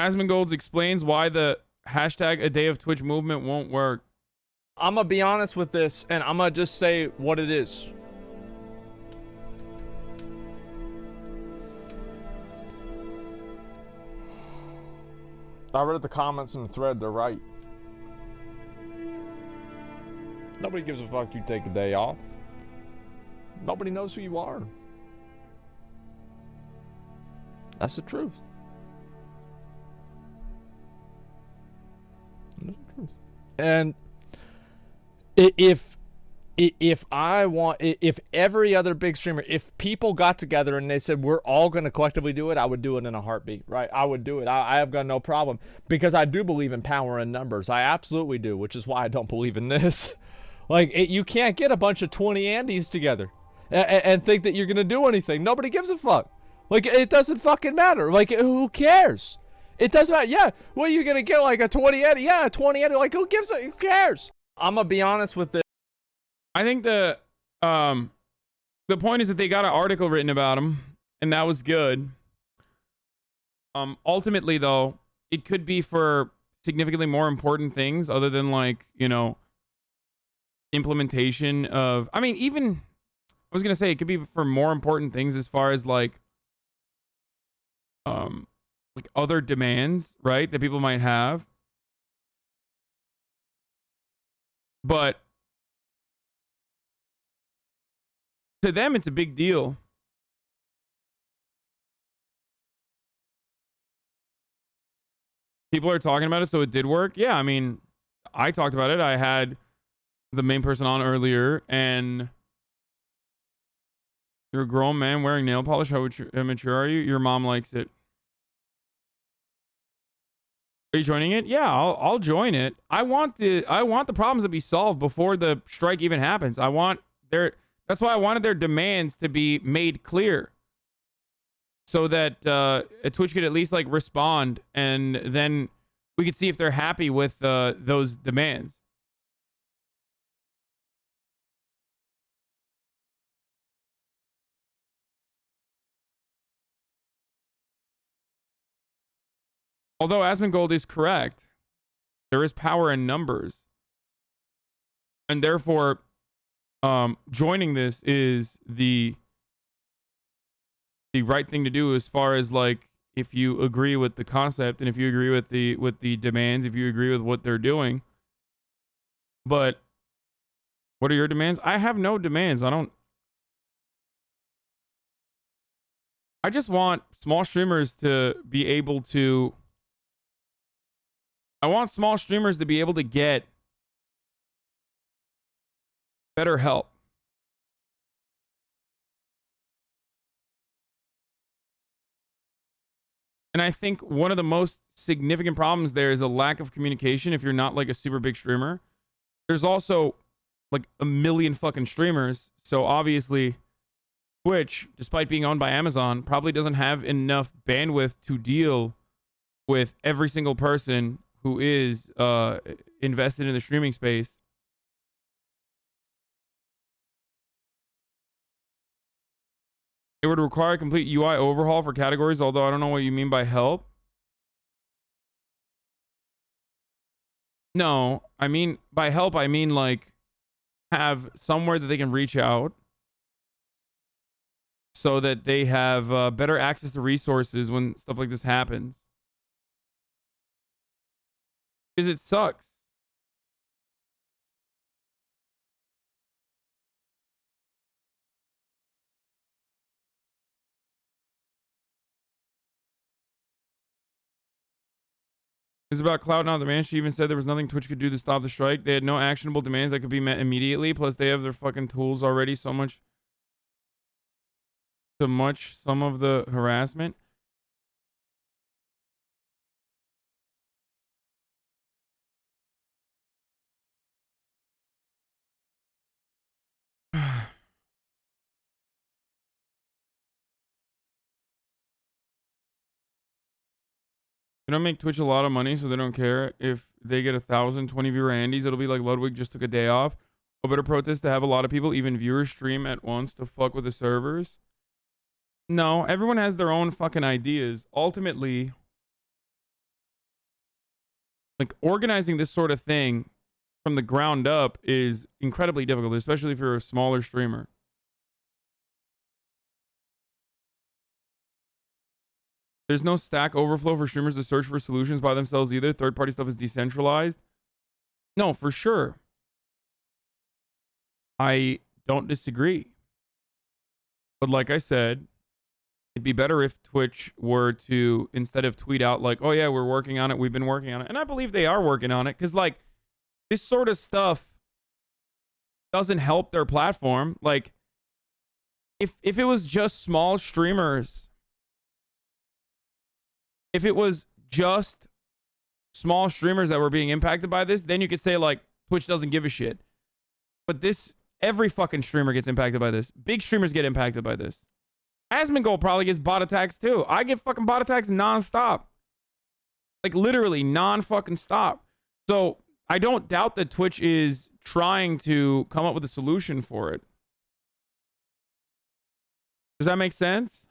Asmongold explains why the hashtag a day of Twitch movement won't work. I'm gonna be honest with this, and I'm gonna just say what it is. I read the comments in the thread, they're right. Nobody gives a fuck you take a day off. Nobody knows who you are. That's the truth. That's the truth. And if every other big streamer, if people got together and they said we're all going to collectively do it, I would do it in a heartbeat, right? I would do it. I have got no problem because I do believe in power in numbers. I absolutely do, which is why I don't believe in this. Like, you can't get a bunch of 20 Andys together and think that you're going to do anything. Nobody gives a fuck. Like, it doesn't fucking matter. Like, who cares? It doesn't matter. Yeah, what are you going to get, like a 20 Andy? Yeah, a 20 Andy. Like, who cares? I'm going to be honest with this. I think the point is that they got an article written about him, and that was good. Ultimately, though, it could be for significantly more important things other than, like, you know, implementation of, I mean, even, I was going to say it could be for more important things as far as, like other demands, right, that people might have. But to them, it's a big deal. People are talking about it, so it did work. Yeah, I mean, I talked about it. I had the main person on earlier, and you're a grown man wearing nail polish. How immature are you? Your mom likes it. Are you joining it? Yeah, I'll join it. I want the problems to be solved before the strike even happens. That's why I wanted their demands to be made clear, so that Twitch could at least like respond, and then we could see if they're happy with those demands. Although Asmongold is correct, there is power in numbers, and therefore joining this is the right thing to do, as far as like if you agree with the concept and if you agree with the demands, if you agree with what they're doing. But what are your demands? I have no demands. I just want small streamers to be able to get better help. And I think one of the most significant problems there is a lack of communication if you're not like a super big streamer. There's also like a million fucking streamers. So obviously Twitch, despite being owned by Amazon, probably doesn't have enough bandwidth to deal with every single person who is invested in the streaming space. It would require a complete UI overhaul for categories, although I don't know what you mean by help. No, I mean, by help, I mean like have somewhere that they can reach out so that they have better access to resources when stuff like this happens. Because it sucks. It was about Cloud, not the man. She even said there was nothing Twitch could do to stop the strike. They had no actionable demands that could be met immediately. Plus, they have their fucking tools already. Some of the harassment. They don't make Twitch a lot of money, so they don't care if they get 1,000 20 viewer Andes. It'll be like Ludwig just took a day off. A better protest to have a lot of people, even viewers, stream at once to fuck with the servers. No, everyone has their own fucking ideas. Ultimately, Like organizing this sort of thing from the ground up is incredibly difficult, especially if you're a smaller streamer. There's no Stack Overflow for streamers to search for solutions by themselves either. Third-party stuff is decentralized. No, for sure. I don't disagree. But like I said, it'd be better if Twitch were to, instead of tweet out like, oh yeah, we're working on it, we've been working on it. And I believe they are working on it, because like this sort of stuff doesn't help their platform. Like if it was just small streamers, if it was just small streamers that were being impacted by this, then you could say like Twitch doesn't give a shit. But this, every fucking streamer gets impacted by this. Big streamers get impacted by this. Asmongold probably gets bot attacks too. I get fucking bot attacks nonstop. Like literally non-fucking stop. So I don't doubt that Twitch is trying to come up with a solution for it. Does that make sense?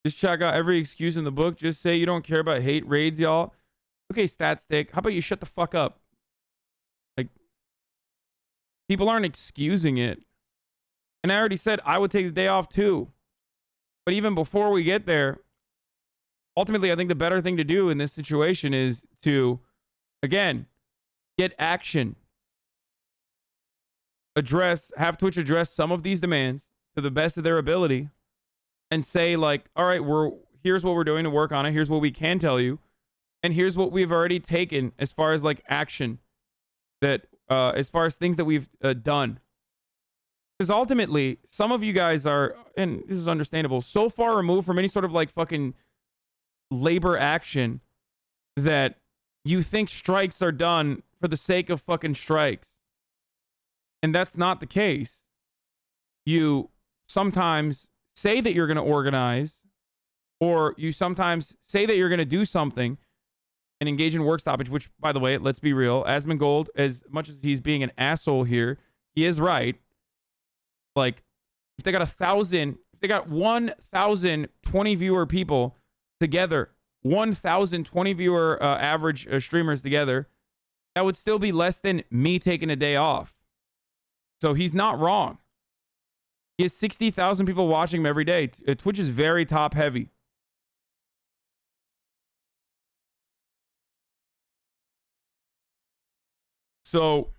Just check out every excuse in the book. Just say you don't care about hate raids, y'all. Okay, Statstick. How about you shut the fuck up? Like, people aren't excusing it. And I already said I would take the day off too. But even before we get there, ultimately, I think the better thing to do in this situation is to, again, get action. Have Twitch address some of these demands to the best of their ability. And say like, all right, here's what we're doing to work on it. Here's what we can tell you. And here's what we've already taken as far as like action that, as far as things that we've done. Because ultimately, some of you guys are, and this is understandable, so far removed from any sort of like fucking labor action that you think strikes are done for the sake of fucking strikes. And that's not the case. You sometimes say that you're going to organize, or you sometimes say that you're going to do something and engage in work stoppage, which, by the way, let's be real, Asmongold, as much as he's being an asshole here, he is right. Like, if they got 1,000, if they got 1,020 viewer people together, 1,020 viewer average streamers together, that would still be less than me taking a day off. So he's not wrong. He has 60,000 people watching him every day. Twitch is very top heavy. So,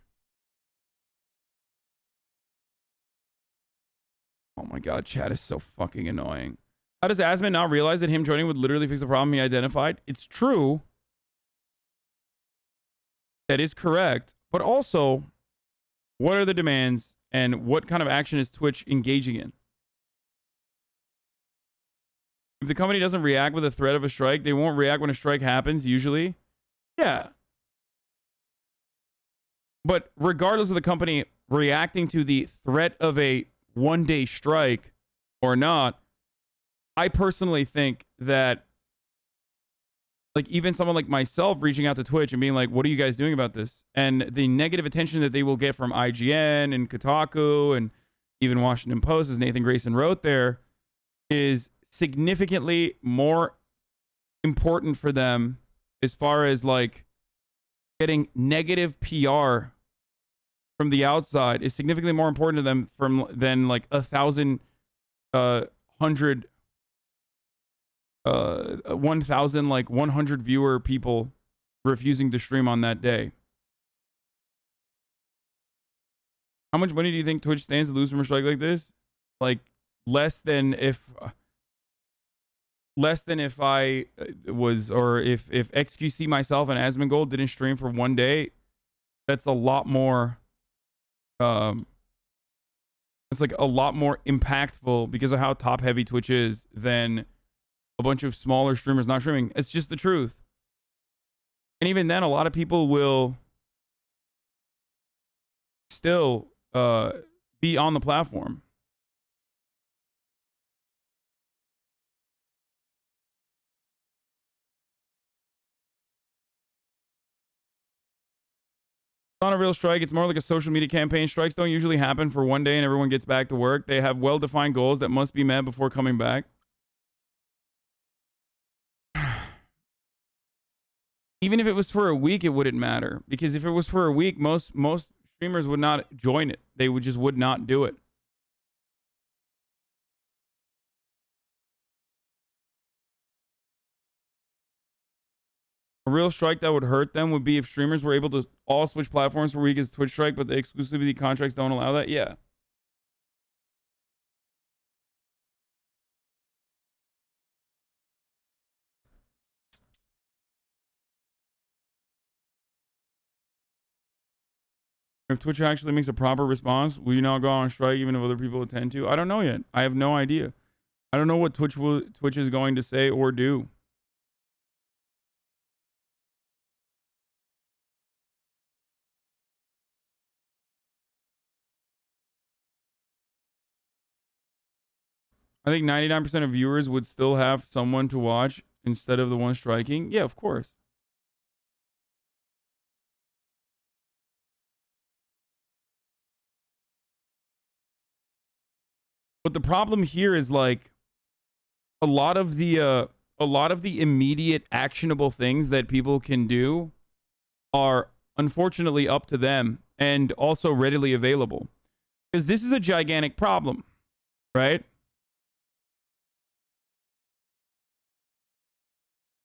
oh my God, chat is so fucking annoying. How does Asmon not realize that him joining would literally fix the problem he identified? It's true. That is correct. But also, what are the demands and what kind of action is Twitch engaging in? If the company doesn't react with a threat of a strike, they won't react when a strike happens, usually. Yeah. But regardless of the company reacting to the threat of a one-day strike or not, I personally think that, like, even someone like myself reaching out to Twitch and being like, what are you guys doing about this? And the negative attention that they will get from IGN and Kotaku and even Washington Post, as Nathan Grayson wrote there, is significantly more important for them as far as, like, getting negative PR from the outside is significantly more important to them than like 1,000 like 100 viewer people refusing to stream on that day. How much money do you think Twitch stands to lose from a strike like this? Like less than if I was, or if XQC myself and Asmongold didn't stream for one day. That's a lot more. It's like a lot more impactful because of how top heavy Twitch is than a bunch of smaller streamers not streaming. It's just the truth. And even then, a lot of people will still be on the platform. Not a real strike. It's more like a social media campaign. Strikes don't usually happen for one day and everyone gets back to work. They have well-defined goals that must be met before coming back. Even if it was for a week, it wouldn't matter, because if it was for a week, most streamers would not join it. They would not do it. A real strike that would hurt them would be if streamers were able to all switch platforms for a week as Twitch strike, but the exclusivity contracts don't allow that. Yeah. If Twitch actually makes a proper response, will you not go on strike even if other people attend to? I don't know yet. I have no idea. I don't know what Twitch is going to say or do. I think 99% of viewers would still have someone to watch instead of the one striking. Yeah, of course. But the problem here is like a lot of the immediate actionable things that people can do are unfortunately up to them and also readily available. Because this is a gigantic problem, right?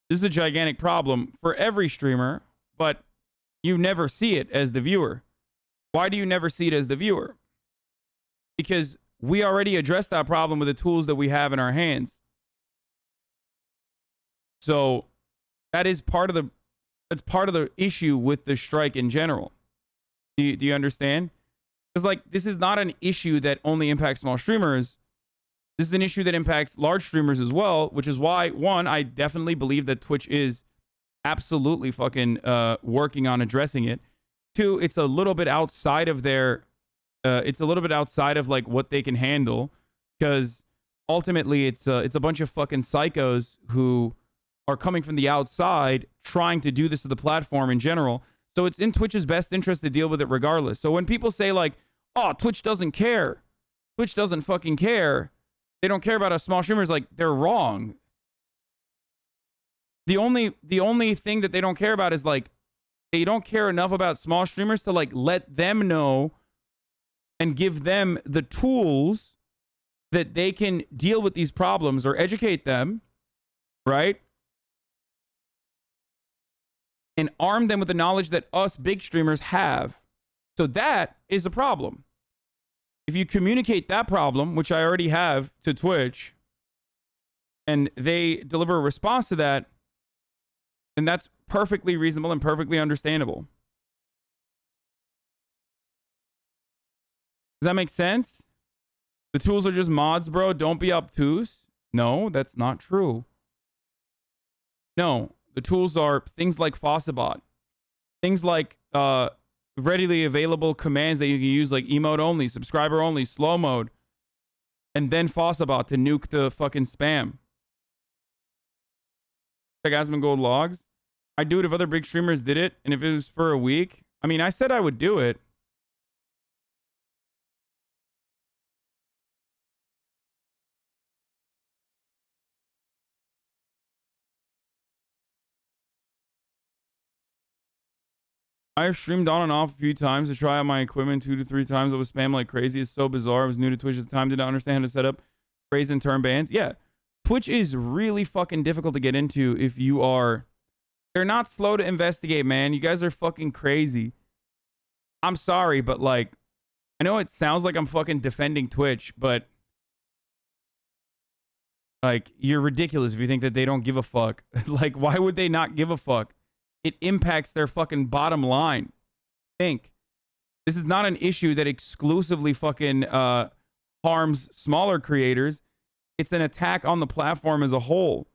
This is a gigantic problem for every streamer, but you never see it as the viewer. Why do you never see it as the viewer? Because we already addressed that problem with the tools that we have in our hands. So that is part of the issue with the strike in general. Do you understand? Because like this is not an issue that only impacts small streamers. This is an issue that impacts large streamers as well, which is why, one, I definitely believe that Twitch is absolutely fucking working on addressing it. Two, it's a little bit outside of their, it's a little bit outside of like what they can handle, because ultimately it's a bunch of fucking psychos who are coming from the outside trying to do this to the platform in general. So it's in Twitch's best interest to deal with it regardless. So when people say like, oh, Twitch doesn't care, Twitch doesn't fucking care, they don't care about us small streamers, like they're wrong. The only thing that they don't care about is like they don't care enough about small streamers to like let them know and give them the tools that they can deal with these problems or educate them, right? And arm them with the knowledge that us big streamers have. So that is a problem. If you communicate that problem, which I already have to Twitch, and they deliver a response to that, then that's perfectly reasonable and perfectly understandable. Does that make sense? The tools are just mods, bro. Don't be obtuse. No, that's not true. No, the tools are things like Fossabot. Things like readily available commands that you can use, like emote only, subscriber only, slow mode, and then Fossabot to nuke the fucking spam. Like asmongold logs. I'd do it if other big streamers did it, and if it was for a week. I mean, I said I would do it. I've streamed on and off a few times to try out my equipment 2 to 3 times. I was spam like crazy. It's so bizarre. I was new to Twitch at the time. Did not understand how to set up praise and turn bans. Yeah. Twitch is really fucking difficult to get into if you are... They're not slow to investigate, man. You guys are fucking crazy. I'm sorry, but like... I know it sounds like I'm fucking defending Twitch, but... Like, you're ridiculous if you think that they don't give a fuck. Like, why would they not give a fuck? It impacts their fucking bottom line. Think. This is not an issue that exclusively fucking harms smaller creators. It's an attack on the platform as a whole.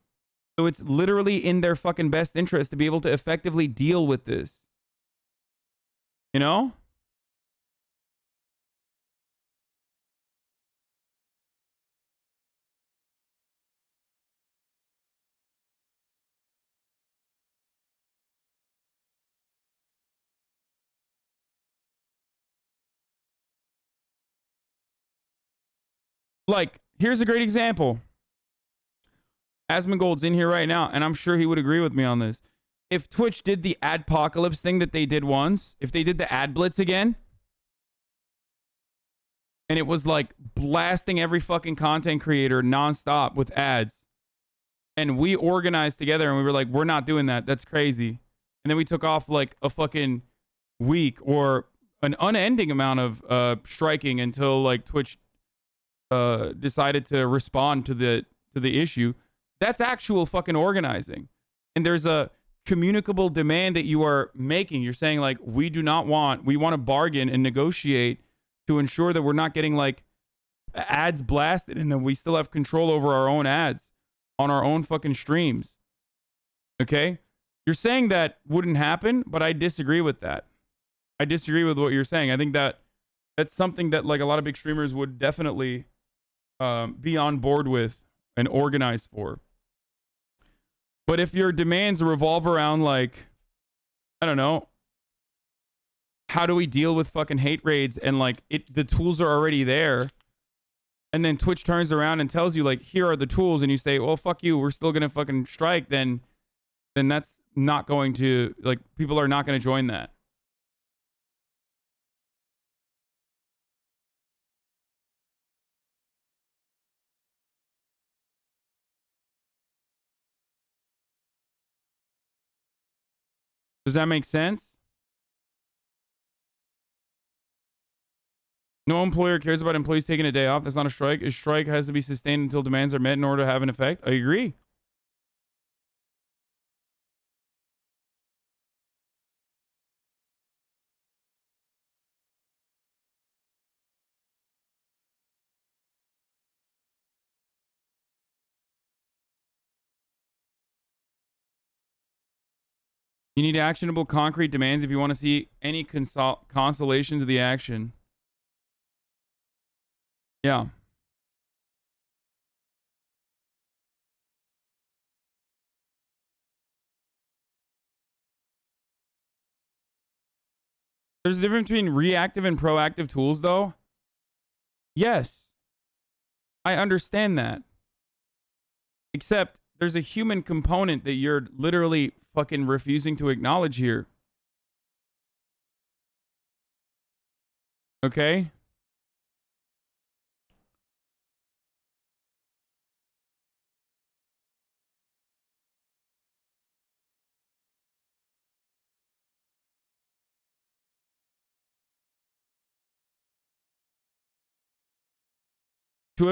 So it's literally in their fucking best interest to be able to effectively deal with this. You know? Like, here's a great example. Asmongold's in here right now, and I'm sure he would agree with me on this. if Twitch did the adpocalypse thing that they did once, if they did the ad blitz again, and it was like blasting every fucking content creator nonstop with ads, and we organized together and we were like, we're not doing that. That's crazy. And then we took off like a fucking week or an unending amount of striking until like Twitch decided to respond to the issue. That's actual fucking organizing. And there's a communicable demand that you are making. You're saying like, we want to bargain and negotiate to ensure that we're not getting like ads blasted and that we still have control over our own ads on our own fucking streams. Okay? You're saying that wouldn't happen, but I disagree with that. I disagree with what you're saying. I think that that's something that like a lot of big streamers would definitely be on board with and organize for. But if your demands revolve around like, I don't know, how do we deal with fucking hate raids and like the tools are already there, and then Twitch turns around and tells you like, here are the tools, and you say, well, fuck you, we're still gonna fucking strike, then that's not going to, like, people are not gonna join that. Does that make sense? No employer cares about employees taking a day off. That's not a strike. A strike has to be sustained until demands are met in order to have an effect. I agree. You need actionable concrete demands if you want to see any consolation to the action. Yeah. There's a difference between reactive and proactive tools, though. Yes. I understand that. Except there's a human component that you're literally fucking refusing to acknowledge here. Okay?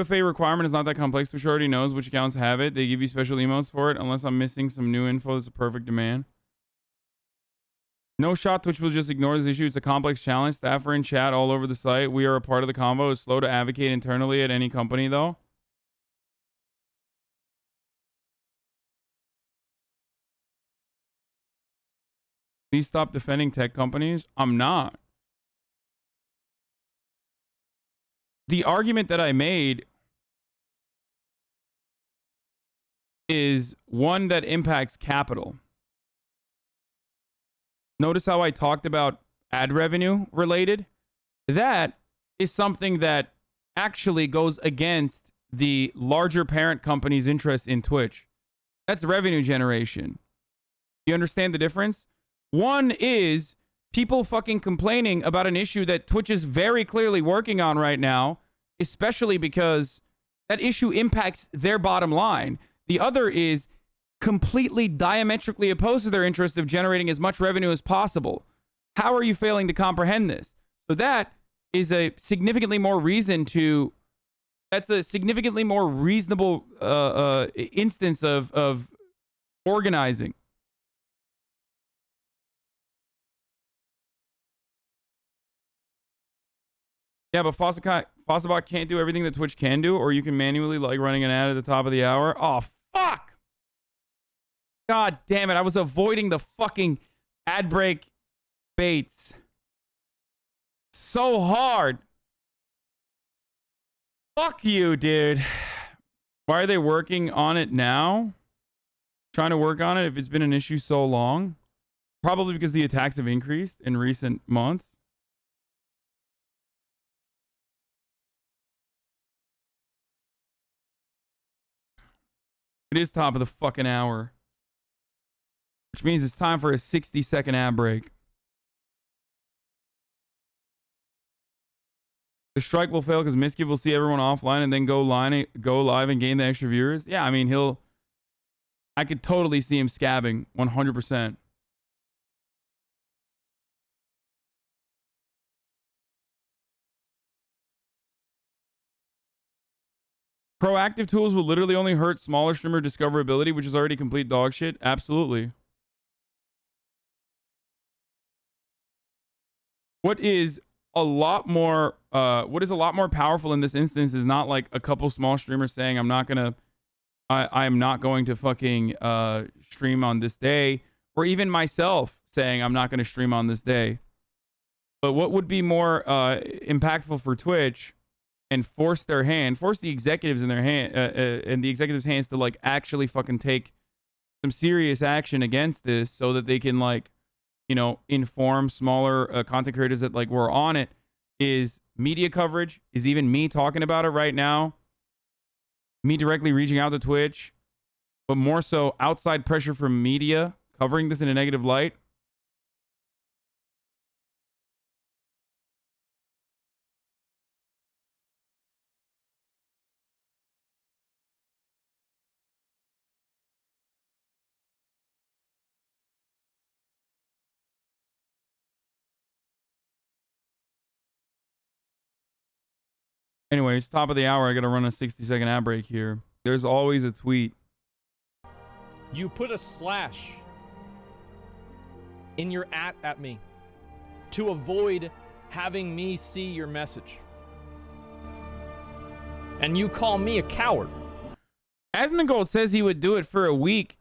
FA requirement is not that complex. Twitch already knows which accounts have it. They give you special emotes for it. Unless I'm missing some new info, it's a perfect demand. No shot. Twitch will just ignore this issue. It's a complex challenge. Staff are in chat all over the site. We are a part of the convo. It's slow to advocate internally at any company, though. Please stop defending tech companies. I'm not. The argument that I made is one that impacts capital. Notice how I talked about ad revenue related? That is something that actually goes against the larger parent company's interest in Twitch. That's revenue generation. You understand the difference? One is people fucking complaining about an issue that Twitch is very clearly working on right now, especially because that issue impacts their bottom line. The other is completely diametrically opposed to their interest of generating as much revenue as possible. How are you failing to comprehend this? So that is a significantly more reason to... That's a significantly more reasonable instance of organizing. Yeah, but Fossabot can't do everything that Twitch can do, or you can manually, like, running an ad at the top of the hour. Oh, fuck! God damn it, I was avoiding the fucking ad break baits so hard. Fuck you, dude. Why are they working on it now? Trying to work on it if it's been an issue so long? Probably because the attacks have increased in recent months. It is top of the fucking hour. which means it's time for a 60-second ad break. The strike will fail because Miskiv will see everyone offline and then go live and gain the extra viewers. Yeah, I mean, I could totally see him scabbing 100%. Proactive tools will literally only hurt smaller streamer discoverability, which is already complete dog shit. Absolutely. What is a lot more powerful in this instance is not like a couple small streamers saying I am not going to fucking stream on this day, or even myself saying I'm not going to stream on this day. But what would be more impactful for Twitch and force the executives in their hand, and the executives' hands to like actually fucking take some serious action against this, so that they can like, you know, inform smaller content creators that like we're on it, is media coverage, is even me talking about it right now, me directly reaching out to Twitch, but more so outside pressure from media covering this in a negative light. Anyways, top of the hour, I gotta run a 60-second ad break here. There's always a tweet. You put a slash in your at me to avoid having me see your message. And you call me a coward. Asmongold says he would do it for a week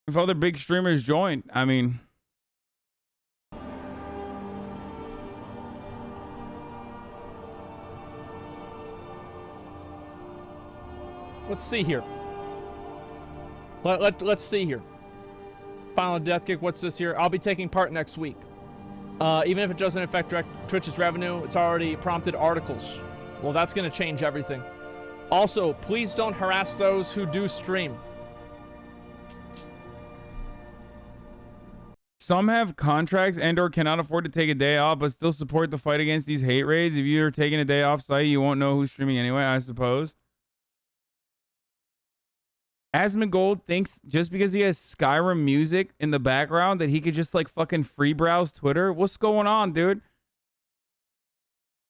if other big streamers joined. I mean, let's see here. Let's see here. Final death kick. What's this here? I'll be taking part next week. Even if it doesn't affect Twitch's revenue, it's already prompted articles. Well, that's going to change everything. Also, please don't harass those who do stream. some have contracts and or cannot afford to take a day off, but still support the fight against these hate raids. If you're taking a day off site, you won't know who's streaming anyway, I suppose. Asmongold thinks just because he has Skyrim music in the background that he could just like fucking free browse Twitter. What's going on, dude?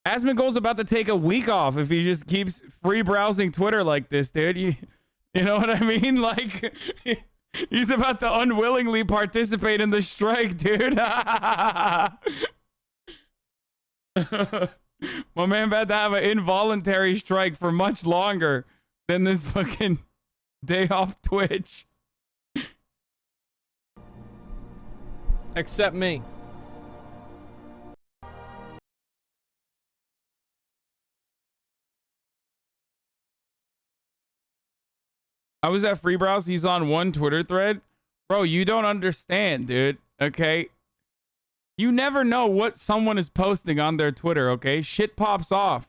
Asmongold's about to take a week off if he just keeps free browsing Twitter like this, dude. You know what I mean? Like, he's about to unwillingly participate in the strike, dude. My man about to have an involuntary strike for much longer than this fucking day off Twitch. Except me. I was at Free Browse. He's on one Twitter thread. Bro, you don't understand, dude. Okay? You never know what someone is posting on their Twitter, okay? Shit pops off.